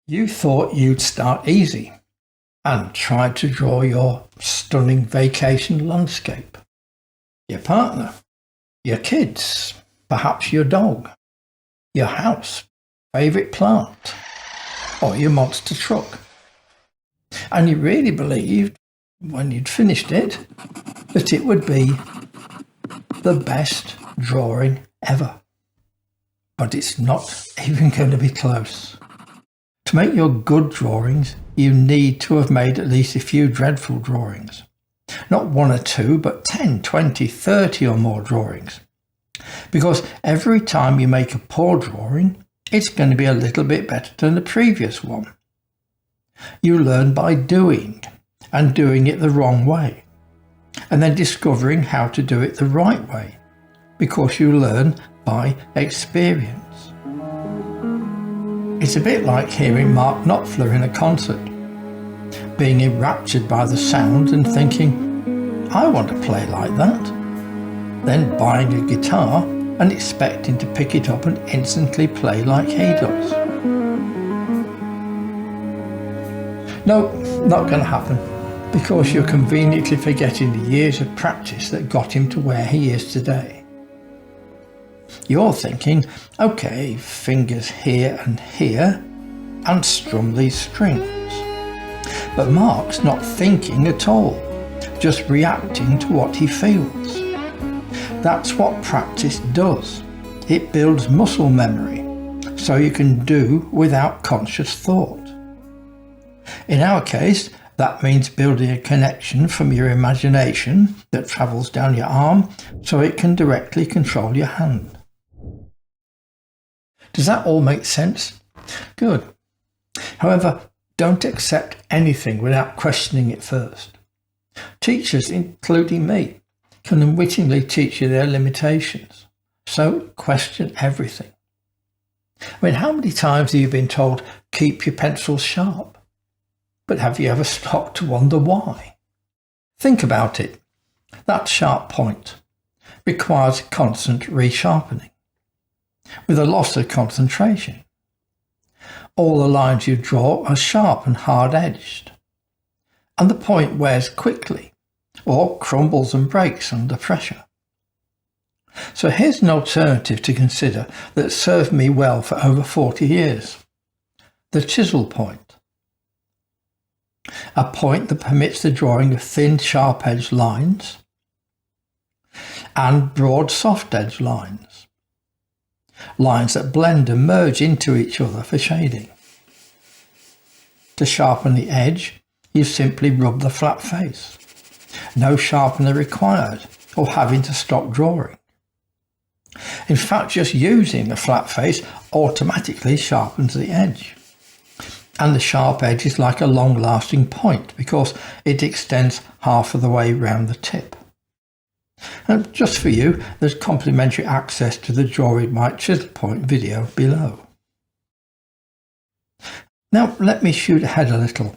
You thought you'd start easy and tried to draw your stunning vacation landscape, your partner, your kids, perhaps your dog, your house, favourite plant, or your monster truck. And you really believed, when you'd finished it, that it would be the best drawing ever. But it's not even going to be close. To make your good drawings, you need to have made at least a few dreadful drawings. Not one or two, but 10, 20, 30 or more drawings. Because every time you make a poor drawing, it's going to be a little bit better than the previous one. You learn by doing, and doing it the wrong way, and then discovering how to do it the right way, because you learn by experience. It's a bit like hearing Mark Knopfler in a concert, being enraptured by the sound and thinking, I want to play like that. Then buying a guitar and expecting to pick it up and instantly play like he does. No, not going to happen, because you're conveniently forgetting the years of practice that got him to where he is today. You're thinking, okay, fingers here and here, and strum these strings. But Mark's not thinking at all, just reacting to what he feels. That's what practice does. It builds muscle memory, so you can do without conscious thought. In our case, that means building a connection from your imagination that travels down your arm so it can directly control your hand. Does that all make sense? Good. However, don't accept anything without questioning it first. Teachers, including me, can unwittingly teach you their limitations. So question everything. I mean, how many times have you been told, keep your pencils sharp? But have you ever stopped to wonder why? Think about it. That sharp point requires constant resharpening, with a loss of concentration. All the lines you draw are sharp and hard-edged, and the point wears quickly or crumbles and breaks under pressure. So here's an alternative to consider that served me well for over 40 years. The Chisel Point. A point that permits the drawing of thin, sharp-edged lines and broad, soft-edged lines. Lines that blend and merge into each other for shading. To sharpen the edge, you simply rub the flat face. No sharpener required, or having to stop drawing. In fact, just using a flat face automatically sharpens the edge. And the sharp edge is like a long-lasting point because it extends half of the way round the tip. And just for you, there's complimentary access to the DrawWithMike Chisel Point video below. Now let me shoot ahead a little,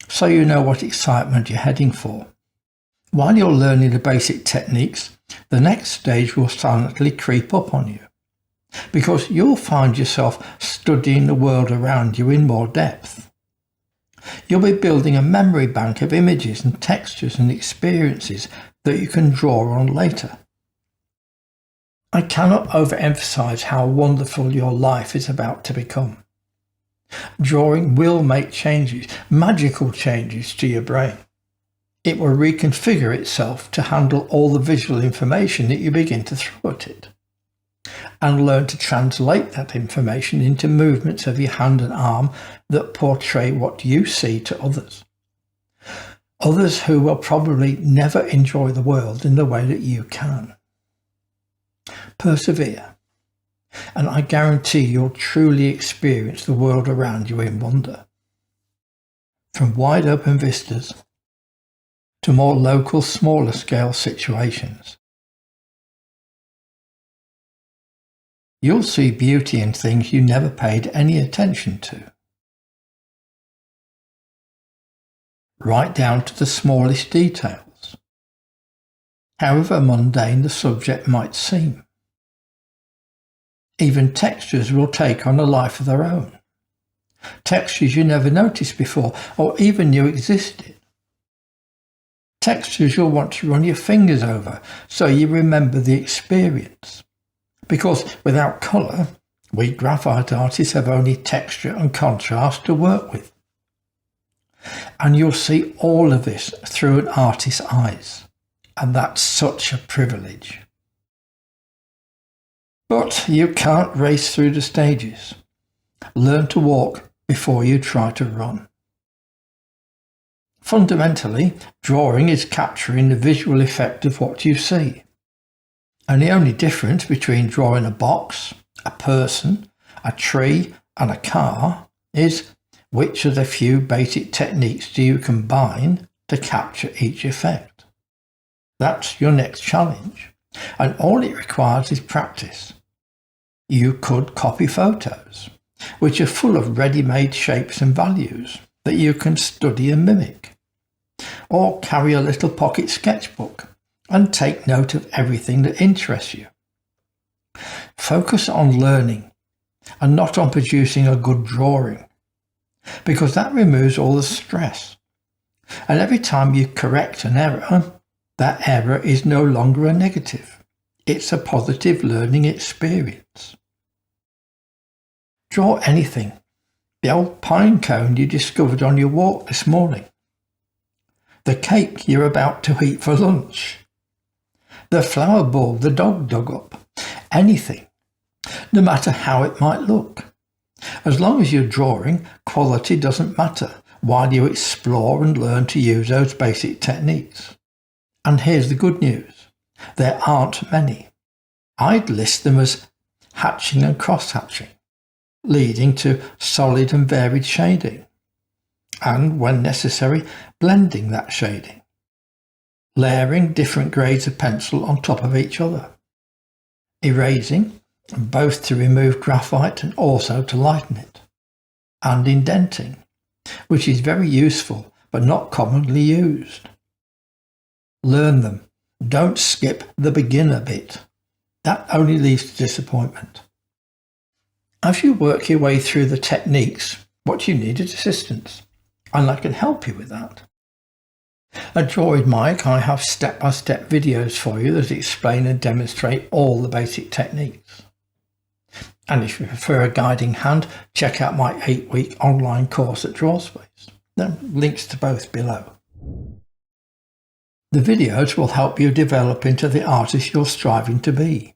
so you know what excitement you're heading for. While you're learning the basic techniques, the next stage will silently creep up on you, because you'll find yourself studying the world around you in more depth. You'll be building a memory bank of images and textures and experiences that you can draw on later. I cannot overemphasize how wonderful your life is about to become. Drawing will make changes, magical changes to your brain. It will reconfigure itself to handle all the visual information that you begin to throw at it, and learn to translate that information into movements of your hand and arm that portray what you see to others. Others who will probably never enjoy the world in the way that you can. Persevere, and I guarantee you'll truly experience the world around you in wonder. From wide open vistas to more local, smaller scale situations. You'll see beauty in things you never paid any attention to. Right down to the smallest details, however mundane the subject might seem. Even textures will take on a life of their own, textures you never noticed before or even knew existed. Textures you'll want to run your fingers over so you remember the experience. Because without colour, we graphite artists have only texture and contrast to work with. And you'll see all of this through an artist's eyes. And that's such a privilege. But you can't race through the stages. Learn to walk before you try to run. Fundamentally, drawing is capturing the visual effect of what you see. And the only difference between drawing a box, a person, a tree and a car is which of the few basic techniques do you combine to capture each effect. That's your next challenge, and all it requires is practice. You could copy photos, which are full of ready-made shapes and values that you can study and mimic, or carry a little pocket sketchbook and take note of everything that interests you. Focus on learning and not on producing a good drawing, because that removes all the stress. And every time you correct an error, that error is no longer a negative. It's a positive learning experience. Draw anything. The old pine cone you discovered on your walk this morning. The cake you're about to eat for lunch. The flower bulb the dog dug up. Anything, no matter how it might look. As long as you're drawing, quality doesn't matter while you explore and learn to use those basic techniques. And here's the good news. There aren't many. I'd list them as hatching and cross-hatching, leading to solid and varied shading, and, when necessary, blending that shading, layering different grades of pencil on top of each other, erasing, both to remove graphite and also to lighten it, and indenting, which is very useful but not commonly used. Learn them. Don't skip the beginner bit. That only leads to disappointment. As you work your way through the techniques, what you need is assistance, and I can help you with that. At DrawWithMike, I have step-by-step videos for you that explain and demonstrate all the basic techniques. And if you prefer a guiding hand, check out my 8-week online course at DrawSpace. There are links to both below. The videos will help you develop into the artist you're striving to be.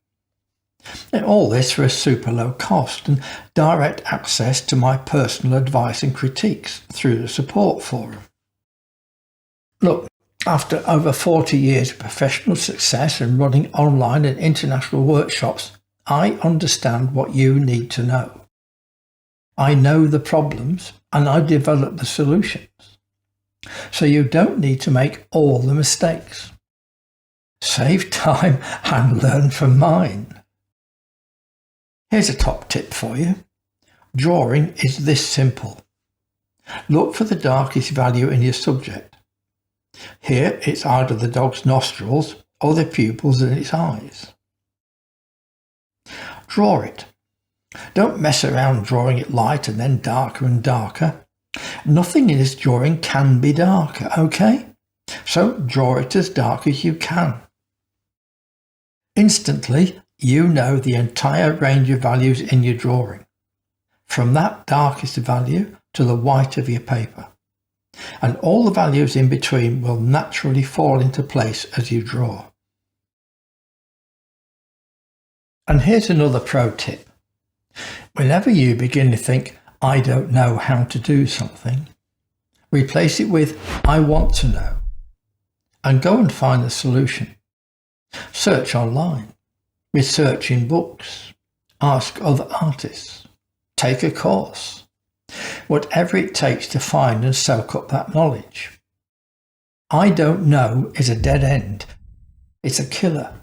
And all this for a super low cost and direct access to my personal advice and critiques through the support forum. Look, after over 40 years of professional success and running online and international workshops, I understand what you need to know. I know the problems and I develop the solutions. So you don't need to make all the mistakes. Save time and learn from mine. Here's a top tip for you. Drawing is this simple. Look for the darkest value in your subject. Here it's either the dog's nostrils or the pupils in its eyes. Draw it. Don't mess around drawing it light and then darker and darker. Nothing in this drawing can be darker, okay? So draw it as dark as you can. Instantly, you know the entire range of values in your drawing, from that darkest value to the white of your paper. And all the values in between will naturally fall into place as you draw. And here's another pro tip. Whenever you begin to think, I don't know how to do something, replace it with, I want to know, and go and find the solution. Search online, research in books, ask other artists, take a course, whatever it takes to find and soak up that knowledge. I don't know is a dead end. It's a killer.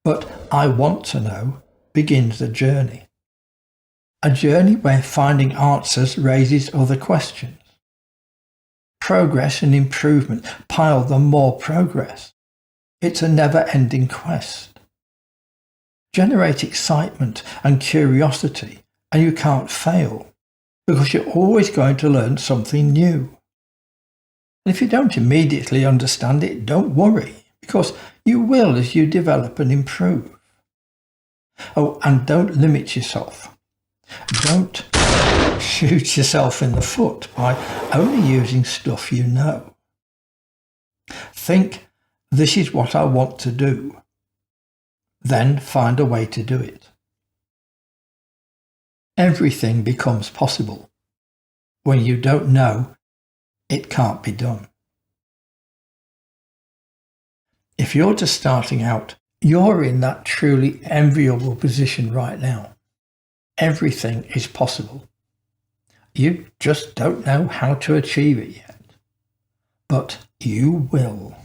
But I want to know begins the journey. A journey where finding answers raises other questions. Progress and improvement pile the more progress. It's a never-ending quest. Generate excitement and curiosity, and you can't fail, because you're always going to learn something new. And if you don't immediately understand it, don't worry, because you will as you develop and improve. Oh, and don't limit yourself. Don't shoot yourself in the foot by only using stuff you know. Think, this is what I want to do. Then find a way to do it. Everything becomes possible. When you don't know, it can't be done. If you're just starting out, you're in that truly enviable position right now. Everything is possible. You just don't know how to achieve it yet. But you will.